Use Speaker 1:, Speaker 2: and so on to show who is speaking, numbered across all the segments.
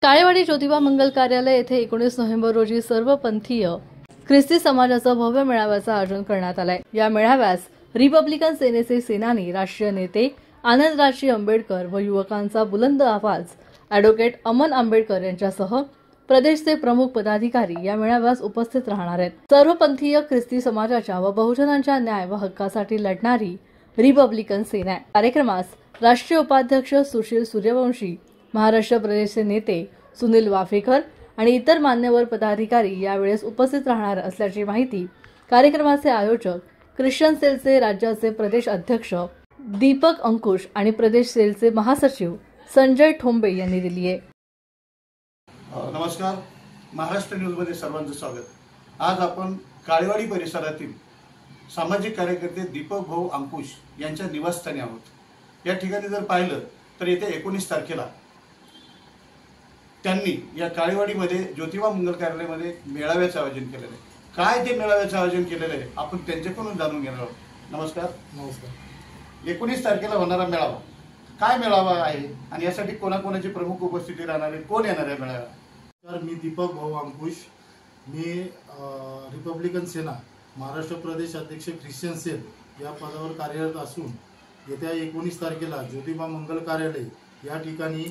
Speaker 1: काळेवाडी ज्योतिबा मंगल कार्यालय येथे 19 नोव्हेंबर रोजी सर्वपंथीय ख्रिस्ती समाजाचा भव्य मेळाव्याचं आयोजन करण्यात आलंय। या मेळाव्यास रिपब्लिकन सेनेचे सेनानी, राष्ट्रीय नेते आनंदराजी आंबेडकर व युवकांचा बुलंद आवाज ॲडव्होकेट अमन आंबेडकर यांच्यासह प्रदेशचे प्रमुख पदाधिकारी या मेळाव्यास उपस्थित राहणार आहेत। सर्वपंथीय ख्रिस्ती समाजाच्या व बहुजनांच्या न्याय व हक्कासाठी लढणारी रिपब्लिकन सेना। कार्यक्रमास राष्ट्रीय उपाध्यक्ष सुशील सूर्यवंशी, महाराष्ट्र प्रदेशचे नेते सुनील वाफेकर आणि इतर मान्यवर पदाधिकारी यावेळेस उपस्थित राहणार असल्याची माहिती कार्यक्रमाचे आयोजक ख्रिश्चन सेलचे राज्याचे प्रदेश अध्यक्ष दीपक अंकुश आणि प्रदेश सेलचे महासचिव संजय ठोंबे यांनी दिली आहे।
Speaker 2: नमस्कार, महाराष्ट्र न्यूजमध्ये सर्वांचं स्वागत। आज आपण काळेवाडी परिसरातील सामाजिक कार्यकर्ते दीपक भाऊ अंकुश यांच्या निवासस्थानी आहोत। या ठिकाणी जर पाहिलं तर येथे 19 तारखेला त्यांनी या काळेवाडीमध्ये ज्योतिबा मंगल कार्यालयामध्ये मेळाव्याचं आयोजन केलेलं आहे। काय ते मेळाव्याचं आयोजन केलेलं आहे आपण त्यांच्याकडून जाणून घेणार आहोत। नमस्कार। 19 तारखेला होणारा मेळावा, काय मेळावा आहे आणि यासाठी कोणाकोणाची प्रमुख उपस्थिती राहणार आहे, कोण येणार आहे मेळाव्याला?
Speaker 3: तर मी दीपक भाऊ अंकुश, मी रिपब्लिकन सेना महाराष्ट्र प्रदेश अध्यक्ष ख्रिश्चन सेल या पदावर कार्यरत असून येत्या 19 तारखेला ज्योतिबा मंगल कार्यालय या ठिकाणी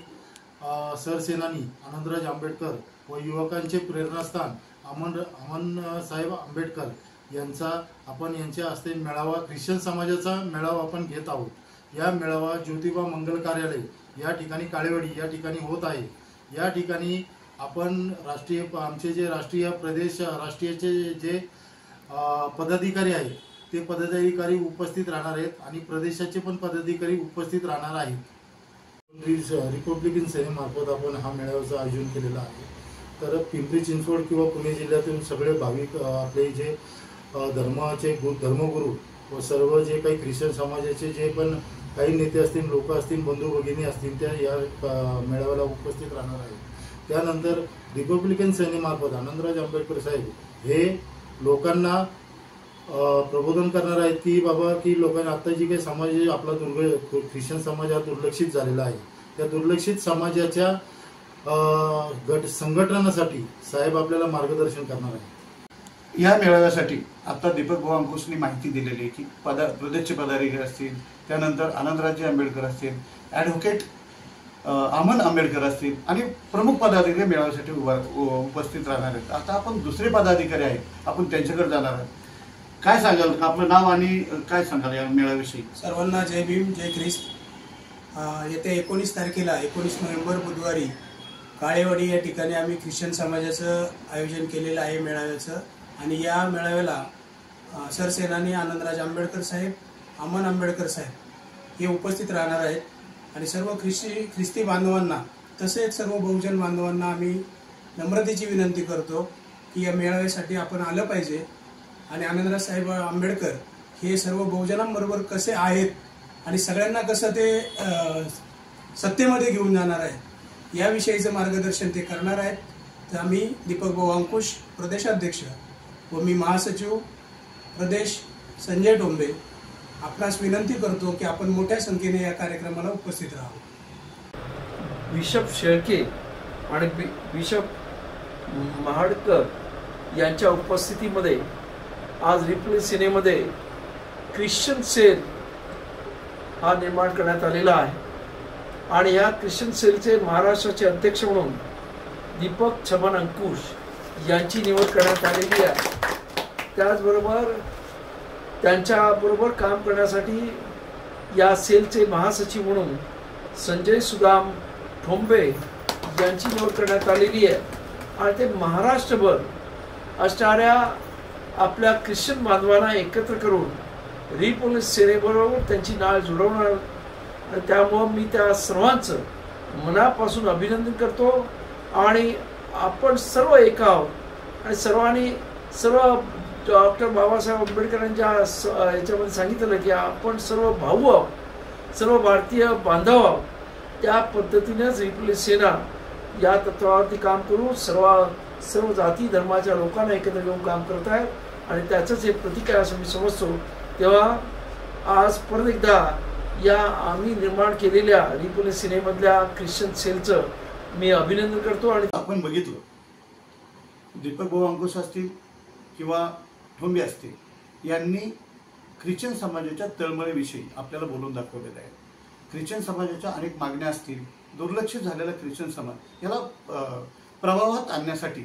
Speaker 3: सरसेनानी आनंदराज आंबेडकर व युवकांचे प्रेरणास्थान अमन साहेब आंबेडकर यांच्या हस्ते मेळावा, ख्रिश्चन समाजाचा मेळावा आपण घेत आहोत। या मेळावा ज्योतिबा मंगल कार्यालय या ठिकाणी काळेवाडी या ठिकाणी होत आहे। या ठिकाणी आपण आमचे जे राष्ट्रीय प्रदेश राष्ट्रीयचे जे पदाधिकारी आहेत ते पदाधिकारी उपस्थित राहणार आहेत आणि प्रदेशाचे पण पदाधिकारी उपस्थित राहणार आहेत। रिपब्लिकन सेनेमार्फत आपण हा मेळाव्याचं आयोजन केलेलं आहे। तर पिंपरी चिंचवड किंवा पुणे जिल्ह्यातील सगळे भाविक, आपले जे धर्मगुरू व सर्व जे काही ख्रिश्चन समाजाचे जे पण काही नेते असतील, लोक असतील, बंधू भगिनी असतील, त्या या मेळाव्याला उपस्थित राहणार आहेत। त्यानंतर रिपब्लिकन सेनेमार्फत आनंदराज आंबेडकर साहेब हे लोकांना प्रबोधन करणार आहेत की बाबा की लोकांना आता जी काही समाज आपला ख्रिश्चन समाज हा दुर्लक्षित झालेला आहे, त्या दुर्लक्षित समाजाच्या संघटनासाठी साहेब आपल्याला मार्गदर्शन करणार आहे।
Speaker 2: या मेळाव्यासाठी आता दीपक भाऊ अंकुशनी माहिती दिलेली आहे की प्रदेशचे पदाधिकारी असतील, त्यानंतर आनंदराजी आंबेडकर असतील, ॲडव्होकेट अमन आंबेडकर असतील आणि प्रमुख पदाधिकारी मेळाव्यासाठी उपस्थित राहणार आहेत। आता आपण दुसरे पदाधिकारी आहेत, आपण त्यांच्याकडे जाणार आहोत। काय सांगाल, आपलं नाव आणि काय सांगाल या मेळाव्याविषयी?
Speaker 4: सर्वांना जय भीम, जय ख्रिस्त। येत्या 19 तारखेला 19 नोव्हेंबर बुधवारी काळेवाडी या ठिकाणी आम्ही ख्रिश्चन समाजाचं आयोजन केलेलं आहे मेळाव्याचं। आणि या मेळाव्याला सरसेनानी आनंदराज आंबेडकर साहेब, अमन आंबेडकर साहेब हे उपस्थित राहणार आहेत। आणि सर्व ख्रिस्ती बांधवांना तसेच सर्व बहुजन बांधवांना आम्ही नम्रतेची विनंती करतो की या मेळाव्यासाठी आपण आलं पाहिजे आणि आनंदराज साहेब आंबेडकर हे सर्व बहुजनांबरोबर कसे आहेत आणि सगळ्यांना कसं ते सत्तेमध्ये घेऊन जाणार आहेत याविषयीचं मार्गदर्शन ते करणार आहेत। तर आम्ही दीपक भाऊ अंकुश, प्रदेशाध्यक्ष, व मी महासचिव प्रदेश संजय ठोंबे आपणास विनंती करतो की आपण मोठ्या संख्येने या कार्यक्रमाला उपस्थित राहावं।
Speaker 5: बिशप शेळके आणि बिशप महाडकर यांच्या उपस्थितीमध्ये आज रिपब्लिकन सेनेमध्ये ख्रिश्चन सेल हा निर्माण करण्यात आलेला आहे। आणि या ख्रिश्चन सेलचे महाराष्ट्राचे अध्यक्ष म्हणून दीपक छमन अंकुश यांची निवड करण्यात आलेली आहे। त्याचबरोबर त्यांच्याबरोबर काम करण्यासाठी या सेलचे महासचिव म्हणून संजय सुदाम ठोंबे यांची निवड करण्यात आलेली आहे। आणि ते महाराष्ट्रभर असणाऱ्या आपल्या ख्रिश्चन बांधवांना एकत्र करून रिपब्लिकन सेनेबरोबर त्यांची नाळ जुळवणार। आणि त्यामुळं मी त्या सर्वांचं मनापासून अभिनंदन करतो। आणि आपण सर्व एक आहोत आणि सर्व डॉक्टर बाबासाहेब आंबेडकरांच्या याच्यामध्ये सांगितलं की आपण सर्व भाऊ आहोत, सर्व भारतीय बांधव आहोत। त्या पद्धतीनेच रिपब्लिकन सेना या तत्वावरती काम करून सर्व जाती धर्माच्या लोकांना एकत्र घेऊन काम करत आहेत आणि त्याचंच हे प्रतीक आहे असं मी समजतो। तेव्हा आज परत एकदा या आम्ही निर्माण केलेल्या रिपब्लिकन सेनेमधल्या ख्रिश्चन सेलचं मी अभिनंदन करतो. आणि
Speaker 2: आपण बघितलं दीपक भाऊ अंकुश असतील किंवा ठोंबे असतील यांनी ख्रिश्चन समाजाच्या तळमळीविषयी आपल्याला बोलून दाखवलेलं आहे. ख्रिश्चन समाजाच्या अनेक मागण्या असतील, दुर्लक्षित झालेला ख्रिश्चन समाज याला प्रभावात आणण्यासाठी,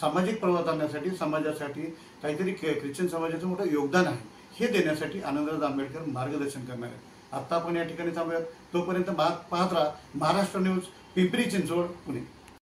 Speaker 2: सामाजिक प्रभावात आणण्यासाठी, समाजासाठी काहीतरी ख्रिश्चन समाजाचं मोठं योगदान आहे हे देण्यासाठी आनंदराज आंबेडकर मार्गदर्शन करणार आहेत. आत्ता आपण या ठिकाणी थांबूयात. तोपर्यंत पाहत राहा महाराष्ट्र न्यूज, पिंपरी चिंचवड, पुणे.